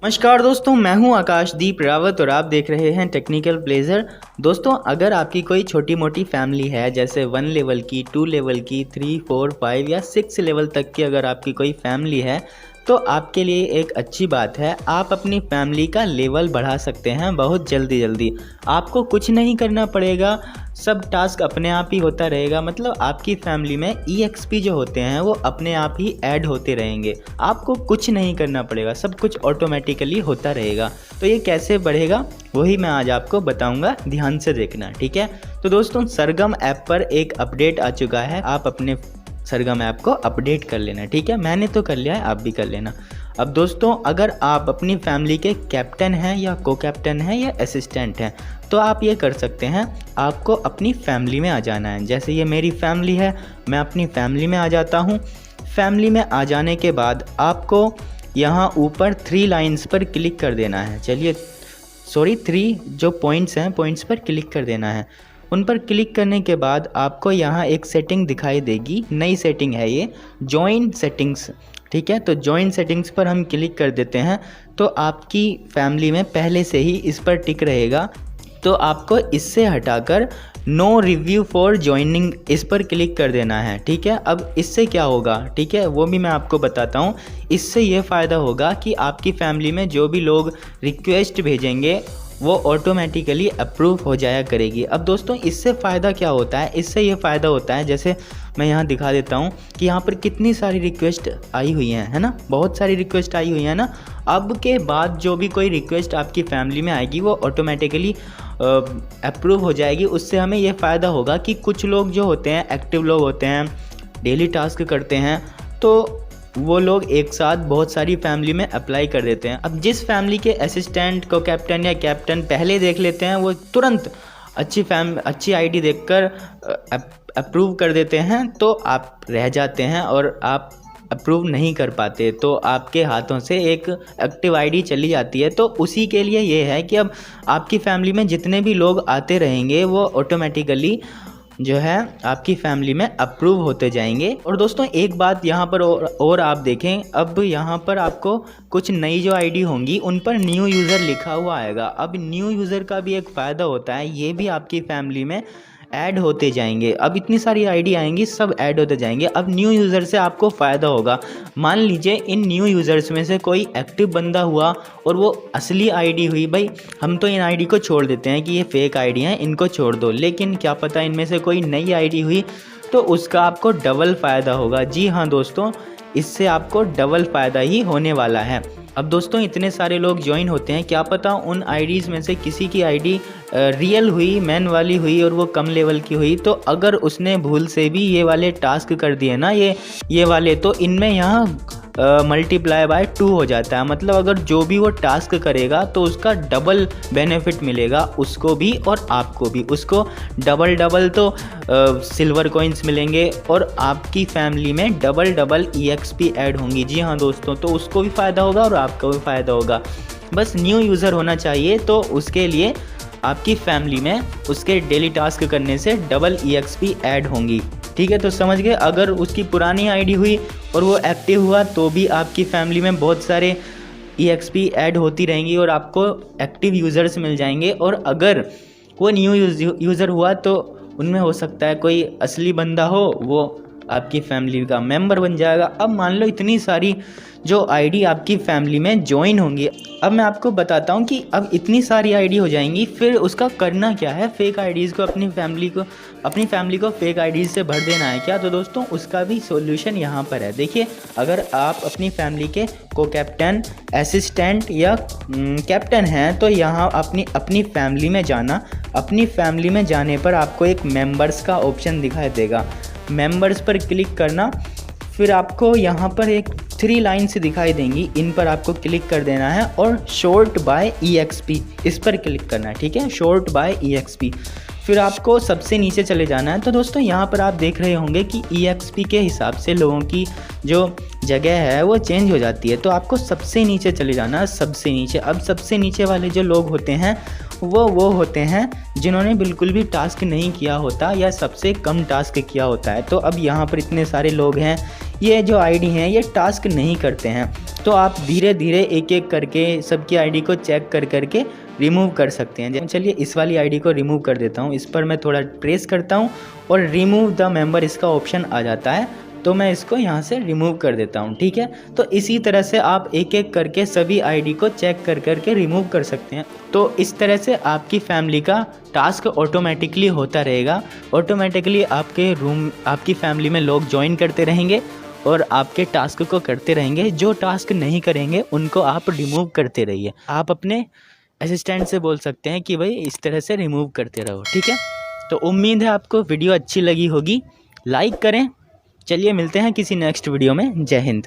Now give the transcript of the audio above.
नमस्कार दोस्तों, मैं हूं आकाशदीप रावत और आप देख रहे हैं टेक्निकल प्लेजर। दोस्तों, अगर आपकी कोई छोटी मोटी फैमिली है, जैसे 1 लेवल की, 2 लेवल की, 3, 4, 5 या 6 लेवल तक की अगर आपकी कोई फैमिली है, तो आपके लिए एक अच्छी बात है। आप अपनी फैमिली का लेवल बढ़ा सकते हैं बहुत जल्दी। आपको कुछ नहीं करना पड़ेगा, सब टास्क अपने आप ही होता रहेगा। मतलब आपकी फैमिली में EXP जो होते हैं वो अपने आप ही ऐड होते रहेंगे। आपको कुछ नहीं करना पड़ेगा, सब कुछ ऑटोमेटिकली होता रहेगा। तो ये कैसे बढ़ेगा वही मैं आज आपको बताऊंगा, ध्यान से देखना, ठीक है। तो दोस्तों, सरगम ऐप पर एक अपडेट आ चुका है। आप अपने सरगम ऐप को अपडेट कर लेना, ठीक है। मैंने तो कर लिया है, आप भी कर लेना। अब दोस्तों, अगर आप अपनी फैमिली के कैप्टन हैं या को कैप्टन हैं या असिस्टेंट हैं, तो आप ये कर सकते हैं। आपको अपनी फैमिली में आ जाना है। जैसे ये मेरी फैमिली है, मैं अपनी फैमिली में आ जाता हूँ। फैमिली में आ जाने के बाद आपको यहाँ ऊपर 3 लाइन्स पर क्लिक कर देना है। चलिए 3 जो पॉइंट्स हैं, पॉइंट्स पर क्लिक कर देना है। उन पर क्लिक करने के बाद आपको यहाँ एक सेटिंग दिखाई देगी, नई सेटिंग है ये, जॉइन सेटिंग्स, ठीक है। तो जॉइन सेटिंग्स पर हम क्लिक कर देते हैं तो आपकी फैमिली में पहले से ही इस पर टिक रहेगा। तो आपको इससे हटाकर नो रिव्यू फॉर ज्वाइनिंग इस पर क्लिक कर देना है, ठीक है। अब इससे क्या होगा, ठीक है, वो भी मैं आपको बताता हूँ। इससे ये फ़ायदा होगा कि आपकी फैमिली में जो भी लोग रिक्वेस्ट भेजेंगे वो ऑटोमेटिकली अप्रूव हो जाया करेगी। अब दोस्तों, इससे फ़ायदा क्या होता है, इससे ये फ़ायदा होता है, जैसे मैं यहाँ दिखा देता हूँ कि यहाँ पर कितनी सारी रिक्वेस्ट आई हुई हैं, है ना, बहुत सारी रिक्वेस्ट आई हुई है ना। अब के बाद जो भी कोई रिक्वेस्ट आपकी फैमिली में आएगी वो ऑटोमेटिकली अप्रूव हो जाएगी। उससे हमें ये फ़ायदा होगा कि कुछ लोग जो होते हैं, एक्टिव लोग होते हैं, डेली टास्क करते हैं, तो वो लोग एक साथ बहुत सारी फैमिली में अप्लाई कर देते हैं। अब जिस फैमिली के असिस्टेंट को कैप्टन या कैप्टन पहले देख लेते हैं, वो तुरंत अच्छी आईडी देखकर अप्रूव कर देते हैं, तो आप रह जाते हैं और आप अप्रूव नहीं कर पाते, तो आपके हाथों से एक एक्टिव आईडी चली जाती है। तो उसी के लिए ये है कि अब आपकी फैमिली में जितने भी लोग आते रहेंगे वो ऑटोमेटिकली जो है आपकी फैमिली में अप्रूव होते जाएंगे। और दोस्तों, एक बात यहाँ पर और आप देखें, अब यहाँ पर आपको कुछ नई जो आईडी होंगी उन पर न्यू यूज़र लिखा हुआ आएगा। अब न्यू यूज़र का भी एक फ़ायदा होता है, ये भी आपकी फैमिली में ऐड होते जाएंगे। अब इतनी सारी आईडी आएंगी, सब ऐड होते जाएंगे। अब न्यू यूज़र से आपको फ़ायदा होगा। मान लीजिए इन न्यू यूज़र्स में से कोई एक्टिव बंदा हुआ और वो असली आईडी हुई, भाई हम तो इन आईडी को छोड़ देते हैं कि ये फेक आईडी हैं, इनको छोड़ दो, लेकिन क्या पता इनमें से कोई नई आईडी हुई, तो उसका आपको डबल फ़ायदा होगा। जी हाँ दोस्तों, इससे आपको डबल फ़ायदा ही होने वाला है। अब दोस्तों, इतने सारे लोग ज्वाइन होते हैं, क्या पता उन आईडीज़ में से किसी की आईडी रियल हुई, मैन वाली हुई और वो कम लेवल की हुई। तो अगर उसने भूल से भी ये वाले टास्क कर दिए ना, ये वाले, तो इनमें यहाँ मल्टीप्लाई बाय 2 हो जाता है। मतलब अगर जो भी वो टास्क करेगा तो उसका डबल बेनिफिट मिलेगा, उसको भी और आपको भी। उसको डबल तो सिल्वर कॉइन्स मिलेंगे और आपकी फैमिली में डबल EXP ऐड होंगी। जी हाँ दोस्तों, तो उसको भी फ़ायदा होगा और आपको भी फ़ायदा होगा। बस न्यू यूज़र होना चाहिए, तो उसके लिए आपकी फैमिली में उसके डेली टास्क करने से डबल EXP ऐड होंगी, ठीक है। तो समझ गए, अगर उसकी पुरानी आईडी हुई और वो एक्टिव हुआ तो भी आपकी फैमिली में बहुत सारे EXP ऐड होती रहेंगी और आपको एक्टिव यूज़र्स मिल जाएंगे। और अगर वो न्यू यूज़र हुआ तो उनमें हो सकता है कोई असली बंदा हो, वो आपकी फैमिली का मेंबर बन जाएगा। अब मान लो इतनी सारी जो आईडी आपकी फैमिली में ज्वाइन होंगी। अब मैं आपको बताता हूँ कि अब इतनी सारी आईडी हो जाएंगी, फिर उसका करना क्या है। फेक आईडीज़ को अपनी फैमिली को फेक आईडीज़ से भर देना है क्या? तो दोस्तों, उसका भी सॉल्यूशन यहाँ पर है। देखिए, अगर आप अपनी फैमिली के को कैप्टन, असिस्टेंट या कैप्टन हैं, तो यहाँ अपनी फैमिली में जाना। अपनी फैमिली में जाने पर आपको एक मेंबर्स का ऑप्शन दिखाई देगा। मेंबर्स पर क्लिक करना, फिर आपको यहाँ पर एक 3 लाइन्स दिखाई देंगी, इन पर आपको क्लिक कर देना है और शॉर्ट बाय EXP इस पर क्लिक करना है, ठीक है, शॉर्ट बाय EXP। फिर आपको सबसे नीचे चले जाना है। तो दोस्तों, यहाँ पर आप देख रहे होंगे कि EXP के हिसाब से लोगों की जो जगह है वो चेंज हो जाती है। तो आपको सबसे नीचे चले जाना है, सबसे नीचे। अब सबसे नीचे वाले जो लोग होते हैं वो होते हैं जिन्होंने बिल्कुल भी टास्क नहीं किया होता या सबसे कम टास्क किया होता है। तो अब यहाँ पर इतने सारे लोग हैं, ये जो आईडी हैं ये टास्क नहीं करते हैं। तो आप धीरे धीरे एक एक करके सबकी आईडी को चेक कर करके रिमूव कर सकते हैं। चलिए इस वाली आईडी को रिमूव कर देता हूँ। इस पर मैं थोड़ा प्रेस करता हूँ और रिमूव द मेंबर इसका ऑप्शन आ जाता है, तो मैं इसको यहाँ से रिमूव कर देता हूँ। ठीक है, तो इसी तरह से आप एक एक करके सभी आईडी को चेक कर करके रिमूव कर सकते हैं। तो इस तरह से आपकी फैमिली का टास्क ऑटोमेटिकली होता रहेगा। ऑटोमेटिकली आपकी फैमिली में लोग ज्वाइन करते रहेंगे और आपके टास्क को करते रहेंगे। जो टास्क नहीं करेंगे उनको आप रिमूव करते रहिए। आप अपने असिस्टेंट से बोल सकते हैं कि भाई इस तरह से रिमूव करते रहो। ठीक है, तो उम्मीद है आपको वीडियो अच्छी लगी होगी। लाइक करें। चलिए मिलते हैं किसी नेक्स्ट वीडियो में। जय हिंद।